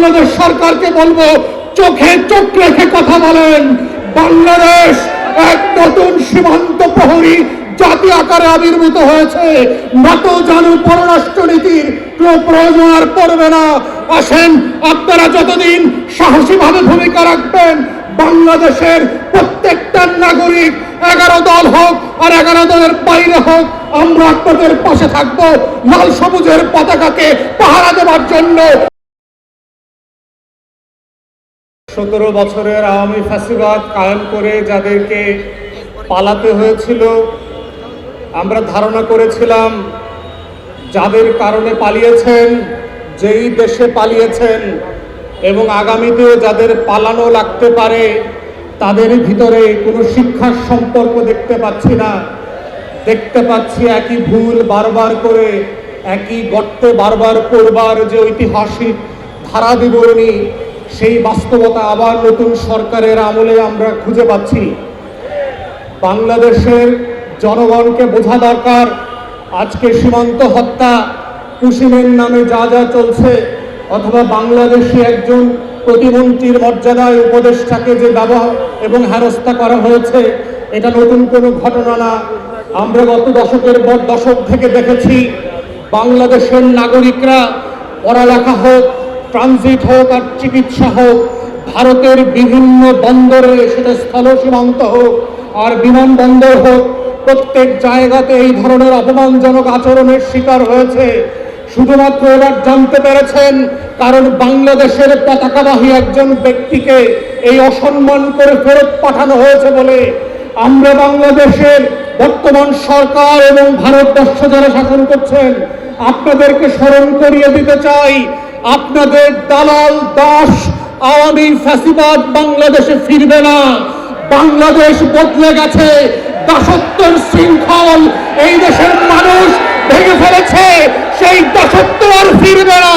বাংলাদেশ সরকারকে বলবো, চোখে চোখ রেখে কথা বলেন। বাংলাদেশ এক নতুন সীমান্ত প্রহরী জাতি আকারে আবির্ভূত হয়েছে। নত জানু পররাষ্ট্রনীতির কোনো প্রয়োজন আর পড়বে না। আসেন, আপনারা যতদিন সাহসীভাবে ভূমিকা রাখবেন, বাংলাদেশের প্রত্যেকটা নাগরিক 11 দল হোক আর 11 দলের বাইরে হোক, আমরা আপনাদের পাশে থাকবো লাল সবুজের পতাকাকে পাহারা দেওয়ার জন্য। 17 বছরের আওয়ামী ফ্যাসিবাদ কায়েম করে যাদেরকে পালাতে হয়েছিল, আমরা ধারণা করেছিলাম যাদের কারণে পালিয়েছেন, যেই দেশে পালিয়েছেন এবং আগামীতেও যাদের পালানো লাগতে পারে, তাদের ভিতরে কোনো শিক্ষার সম্পর্ক দেখতে পাচ্ছি না। দেখতে পাচ্ছি একই ভুল বারবার করে, একই গর্তে বারবার করবার যে ঐতিহাসিক ধারা বিবরণী, সেই বাস্তবতা আবার নতুন সরকারের আমলে আমরা খুঁজে পাচ্ছি। বাংলাদেশের জনগণকে বোঝা দরকার, আজকে সীমান্ত হত্যা, কুশিমের নামে যা যা চলছে, অথবা বাংলাদেশে একজন প্রতিমন্ত্রীর মর্যাদায় উপদেষ্টাকে যে ব্যবহার এবং হেনস্থা করা হয়েছে, এটা নতুন কোনো ঘটনা না। আমরা গত দশকের পর দশক থেকে দেখেছি বাংলাদেশের নাগরিকরা পড়ালেখা হোক, ট্রানজিট হোক আর চিকিৎসা হোক, ভারতের বিভিন্ন বন্দরে, সেটা স্থল সীমান্ত হোক আর বিমানবন্দর হোক, প্রত্যেক জায়গাতে এই ধরনের অপমানজনক আচরণের শিকার হয়েছে। শুধুমাত্র এবার জানতে পেরেছেন কারণ বাংলাদেশের পতাকাবাহী একজন ব্যক্তিকে এই অসম্মান করে ফেরত পাঠানো হয়েছে বলে। আমরা বাংলাদেশের বর্তমান সরকার এবং ভারতবর্ষ যারা শাসন করছেন, আপনাদেরকে স্মরণ করিয়ে দিতে চাই, আপনাদের দালাল দাস আওয়ামী ফ্যাসিবাদ বাংলাদেশে ফিরবে না। বাংলাদেশ বদলে গেছে, দাসত্বের শৃঙ্খল এই দেশের মানুষ ভেঙে ফেলেছে, সেই দাসত্ব আর ফিরবে না।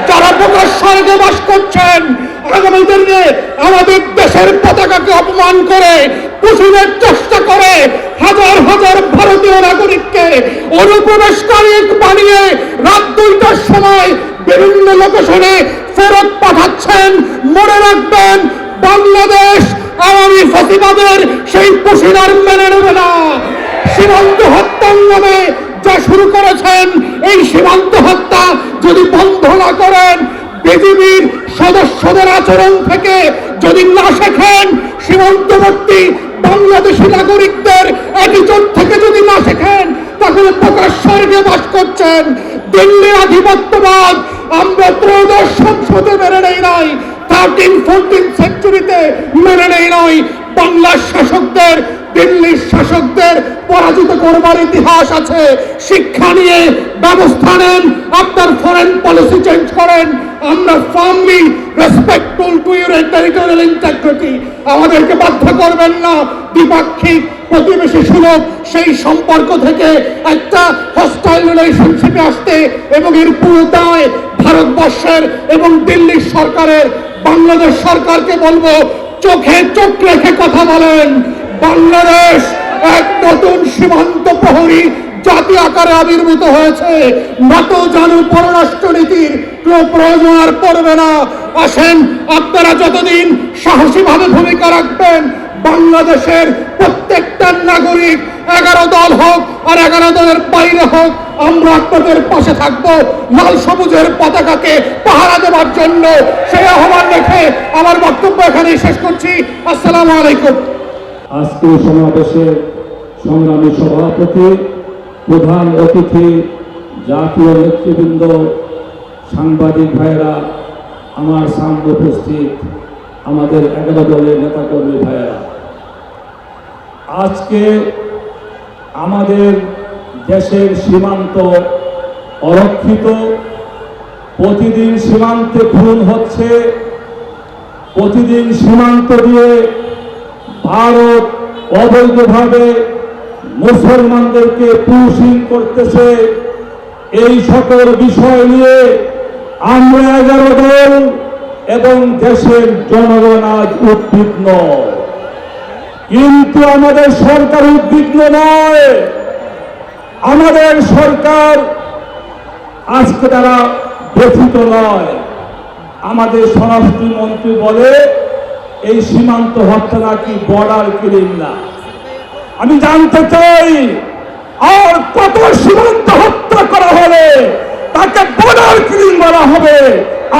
যারা প্রকাশ্যে বাস করছেন, আগামী দিনে আমাদের দেশের পতাকাকে অপমান করে কুশিনের চেষ্টা করে হাজার হাজার ভারতীয় নাগরিককে অনুপ্রবেশকারী বানিয়ে রাত 2টার সময় বিভিন্ন লোকেশনে ফেরত পাঠাচ্ছেন, মনে রাখবেন বাংলাদেশ আওয়ামী ফ্যাসিবাদের সেই কুশিনার মেনে নেবে না। সীমান্ত হত্যার নামে যা শুরু করেছেন, এই সীমান্ত হত্যা যদি বন্ধ না করেন, বিজিবির সদস্যদের আচরণ থেকে যদি না শেখেন, সীমান্তবর্তী বাংলাদেশি নাগরিকদের অ্যাটিটিউড থেকে যদি না শেখেন, তাহলে প্রকাশ্যে বাস করছেন দিল্লির আধিপত্যবাদ আমরা ত্রয়োদশ সংসদে মেনে নেই নাই, 13-14 সেঞ্চুরিতে মেনে নেই নাই। বাংলার শাসকদের, দিল্লির শাসকদের পরাজিত করবার ইতিহাস আছে। শিক্ষা নিয়ে ব্যবস্থা নেন, আপনার ফরেন পলিসি চেঞ্জ করেন। আমরা firmly respectful to your territorial integrity. আমাদেরকে বাধ্য করবেন না দ্বিপাক্ষিক প্রতিবেশী সুলভ সেই সম্পর্ক থেকে একটা হস্টাইল রিলেশনশিপে আসতে, এবং এর পুরো দায় ভারতবর্ষের এবং দিল্লির সরকারের। বাংলাদেশ সরকারকে বলবো, চোখে চোখ রেখে কথা বলেন। বাংলাদেশ এক নতুন সীমান্ত প্রহরী জাতি আকারে আবির্ভূত হয়েছে। নত জানু পররাষ্ট্রনীতির কোনো প্রয়োজন আর পড়বে না। আসেন, আপনারা যতদিন সাহসীভাবে ভূমিকা রাখবেন, বাংলাদেশের প্রত্যেকটা নাগরিক 11 দল হোক আর 11 দলের বাইরে হোক, আমরা আপনাদের পাশে থাকবো লাল সবুজের পতাকাকে পাহারা দেওয়ার জন্য। সেই আহ্বান রেখে আমার বক্তব্য এখানেই শেষ করছি। আসসালামু আলাইকুম। আজকে সমাবেশে সংগ্রামী সভাপতি, প্রধান অতিথি, জাতীয় নেতৃবৃন্দ, সাংবাদিক ভাইয়েরা, আমার সামনে উপস্থিত আমাদের 11 দলের নেতাকর্মী ভাইয়েরা, আজকে আমাদের দেশের সীমান্ত অরক্ষিত, প্রতিদিন সীমান্তে খুন হচ্ছে, প্রতিদিন সীমান্ত দিয়ে ভারত অবৈধভাবে মুসলমানদেরকে পুষিং করতেছে। এই সকল বিষয় নিয়ে আমরা 11 দল এবং দেশের জনগণ আজ উদ্বিগ্ন। কিন্তু আমাদের সরকার উদ্বিগ্ন নয়। আমাদের সরকার আজকে তারা ব্যথিত নয়। আমাদের স্বরাষ্ট্রমন্ত্রী বলে এই সীমান্ত হত্যা নাকি বর্ডার কিলিং না। আমি জানতে চাই আর কত সীমান্ত হত্যা করা হলে তাকে বর্ডার কিলিং বলা হবে,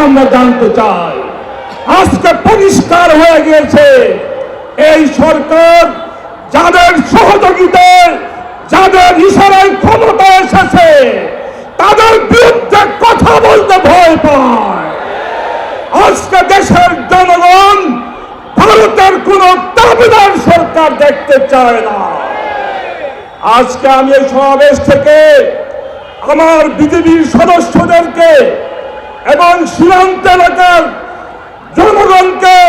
আমরা জানতে চাই। আজকে পরিষ্কার হয়ে গিয়েছে এই সরকার যাদের সহযোগিতায়, যাদের ইশারায় ক্ষমতা এসেছে, তাদের বিরুদ্ধে কথা বলতে ভয় পায়। আজকে দেশের জনগণ ভারতের কোন দাবিদার সরকার দেখতে চায় না। আজকে আমি এই সমাবেশ থেকে আমার বিজেপির সদস্যদেরকে এবং সীমান্ত এলাকার জনগণকে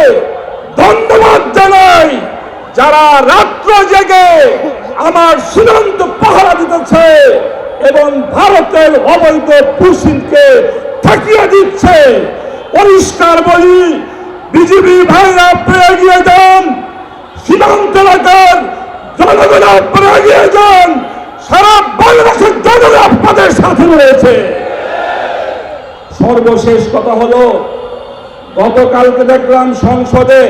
ধন্যবাদ জানাই, যারা রাত্র জেগে আমার সীমান্ত পাহারা দিতেছে এবং ভারতের অবৈধ পুশিনকে ঠেকিয়ে দিচ্ছে। পরিষ্কার বলি, বিজেপি ভাইরা আপনারা এগিয়ে যান, সীমান্ত এলাকার জনগণ আপনারা এগিয়ে যান, সারা বাংলাদেশের জনগণ আপনাদের সাথে রয়েছে। সর্বশেষ কথা হলো, গতকালকে দেখলাম সংসদে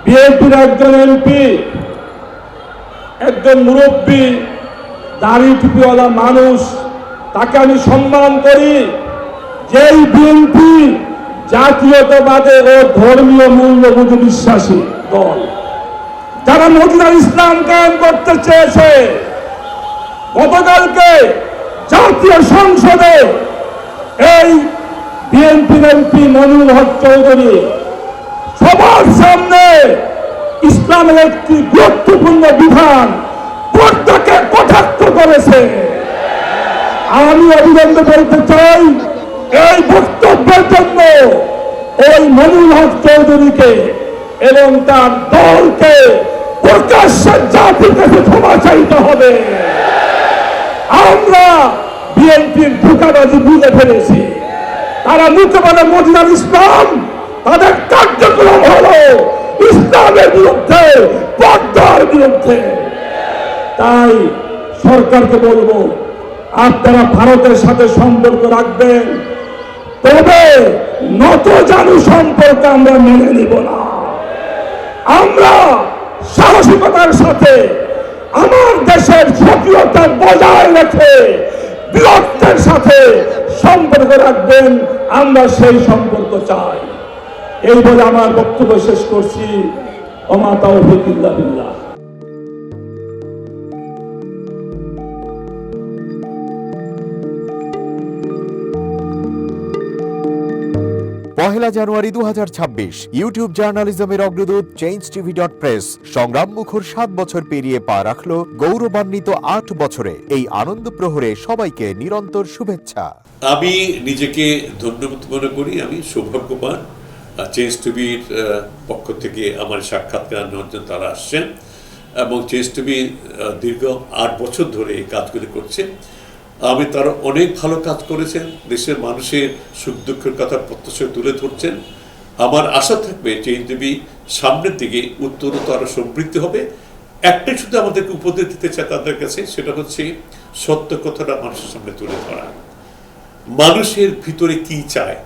বিএনপির একজন এমপি, একজন মুরব্বী, দাড়ি টুপিওয়ালা মানুষ, তাকে আমি সম্মান করি, যেই বিএনপি জাতীয়তাবাদে ও ধর্মীয় মূল্যবোধে বিশ্বাসী দল, যারা মদিনার ইসলাম কায়েম করতে চেয়েছে, গতকালকে জাতীয় সংসদে এই বিএনপির এমপি মনিরুল হক চৌধুরী সবার সামনে ইসলামের একটি গুরুত্বপূর্ণ বিধান পর্দাকে কটাক্ষ করেছে। আমি অবিলম্বে বলতে চাই, এই বক্তব্যের জন্য ওই মনিরুল হক চৌধুরীকে এবং তার দলকে প্রকাশ্যে জাতির কাছে ক্ষমা চাইতে হবে। আমরা বিএনপির ধোঁকাবাজি বুঝে ফেলেছি। তারা মুখে বলে মদিনার ইসলাম, তাদের কার্যক্রম হলো ইসলামের বিরুদ্ধে, পর্দার বিরুদ্ধে। তাই সরকারকে বলবো, আপনারা ভারতের সাথে সম্পর্ক রাখবেন, তবে নতজানু সম্পর্ক আমরা মেনে নিব না। আমরা সাহসিকতার সাথে আমার দেশের স্বকীয়তা বজায় রেখে বীরত্বের সাথে সম্পর্ক রাখবেন, আমরা সেই সম্পর্ক চাই। এই বলে আমার বক্তব্য শেষ করছি। ওমা তাওফীক ইল্লা বিল্লাহ। পহেলা জানুয়ারি 2026 ইউটিউব জার্নালিজমের অগ্রদূত changeTV.press সংগ্রাম মুখর 7 বছর পেরিয়ে পা রাখলো গৌরবান্বিত 8 বছরে। এই আনন্দ প্রহরে সবাইকে নিরন্তর শুভেচ্ছা। আমি নিজেকে ধন্যবাদ মনে করি, আমি সৌভাগ্যবান। চেঞ্জ টিভির পক্ষ থেকে আমার সাক্ষাৎকার নেওয়ার জন্য তারা আসছেন এবং চেঞ্জ টিভি দীর্ঘ 8 বছর ধরে এই কাজগুলি করছে। আমি তারা অনেক ভালো কাজ করেছেন, দেশের মানুষের সুখ দুঃখের কথা প্রত্যক্ষ তুলে ধরছেন। আমার আশা থাকবে চেঞ্জ টিভি সামনের দিকে উত্তরোত্তর আরো সমৃদ্ধ হবে। একটাই শুধু আমাদেরকে উপদেশ দিতে চায় তাদের কাছে, সেটা হচ্ছে সত্য কথাটা মানুষের সামনে তুলে ধরা, মানুষের ভিতরে কি চায়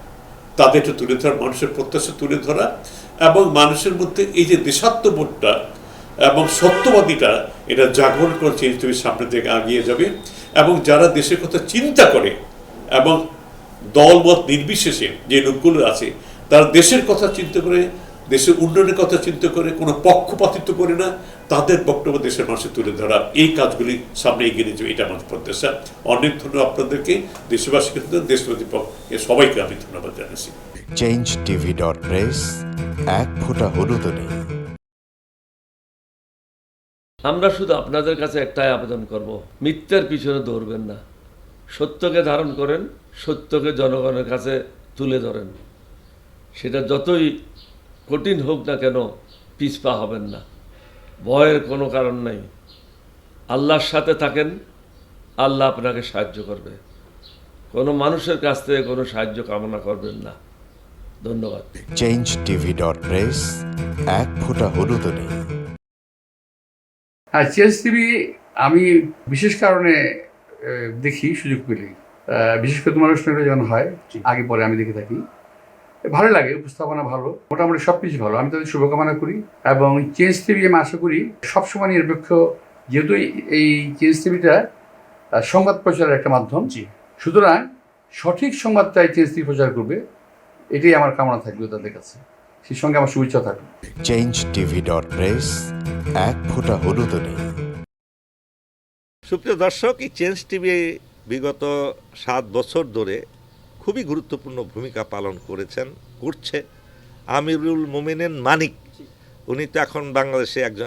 তাদেরটা তুলে ধরা, মানুষের প্রত্যাশা তুলে ধরা এবং মানুষের মধ্যে এই যে দেশাত্মবোধটা এবং সত্যবাদীটা, এটা জাগরণ করে চেঞ্জ টিভির সামনের দিকে এগিয়ে যাবে। এবং যারা দেশের কথা চিন্তা করে এবং দলমত নির্বিশেষে যে লোকগুলো আছে, তারা দেশের কথা চিন্তা করে, দেশের উন্নয়নের কথা চিন্তা করে, কোনো পক্ষপাতিত্ব করে না, তাদের বক্তব্য দেশের মানুষের তুলে ধরা, এই কাজগুলি সামনে এগিয়ে নিয়ে যাবে, এটা আমাদের প্রত্যাশা। অনেক ধন্যবাদ আপনাদেরকে, দেশবাসীকে, দেশবাসী পক্ষে সবাইকে আমি ধন্যবাদ জানাচ্ছি। changeTV.press এক ফোঁটা হলুদ নেই। আমরা শুধু আপনাদের কাছে একটাই আবেদন করব, মিথ্যার পিছনে দৌড়বেন না, সত্যকে ধারণ করেন, সত্যকে জনগণের কাছে তুলে ধরেন। সেটা যতই কঠিন হোক না কেন পিছপা হবেন না, ভয়ের কোনো কারণ নাই। আল্লাহর সাথে থাকেন, আল্লাহ আপনাকে সাহায্য করবে। কোনো মানুষের কাছ থেকে কোনো সাহায্য কামনা করবেন না। ধন্যবাদ। changeTV.press এক ফোঁটা হলুদ নেই। হ্যাঁ, চেঞ্জ টিভি আমি বিশেষ কারণে দেখি, সুযোগ পেলে, বিশেষ করে তোমার অনুষ্ঠানটা যখন হয় আগে পরে আমি দেখে থাকি। ভালো লাগে, উপস্থাপনা ভালো, মোটামুটি সব কিছু ভালো। আমি তাদের শুভকামনা করি এবং চেঞ্জ টিভি আমি আশা করি সবসময় নিরপেক্ষ, যেহেতু এই চেঞ্জ টিভিটা সংবাদ প্রচারের একটা মাধ্যম, সুতরাং সঠিক সংবাদটাই চেঞ্জ টিভি প্রচার করবে, এটাই আমার কামনা থাকবে তাদের কাছে। সেই সঙ্গে আমার শুভেচ্ছা থাকবে। changetv.press এক ফোঁটা হলুদ নেই। সুপ্রিয় দর্শক, এই চেঞ্জ টিভি বিগত 7 বছর ধরে খুবই গুরুত্বপূর্ণ ভূমিকা পালন করছে আমিরুল মোমিনিন মানিক। উনি তো এখন বাংলাদেশে একজন